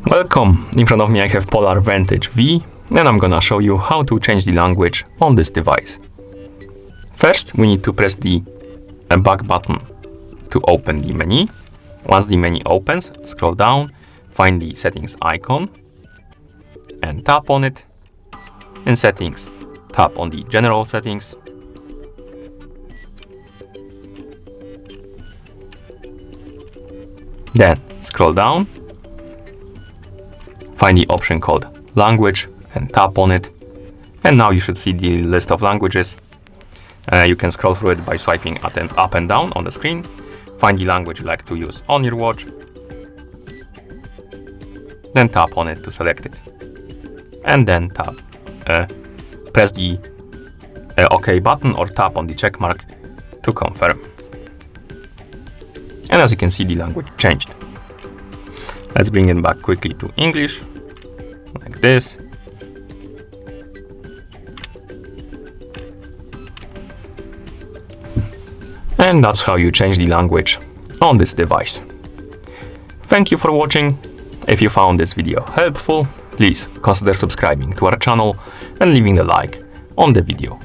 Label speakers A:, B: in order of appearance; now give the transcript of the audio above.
A: Welcome! In front of me I have POLAR Vantage V, and I'm gonna show you how to change the language on this device. First, we need to press the back button to open the menu. Once the menu opens, scroll down, find the settings icon and tap on it. In settings, tap on the general settings. Then scroll down, find the option called language and tap on it. And now you should see the list of languages. You can scroll through it by swiping up and down on the screen. Find the language you like to use on your watch. Then tap on it to select it. And then press the OK button or tap on the check mark to confirm. And as you can see, the language changed. Let's bring it back quickly to English, like this. And that's how you change the language on this device. Thank you for watching. If you found this video helpful, please consider subscribing to our channel and leaving a like on the video.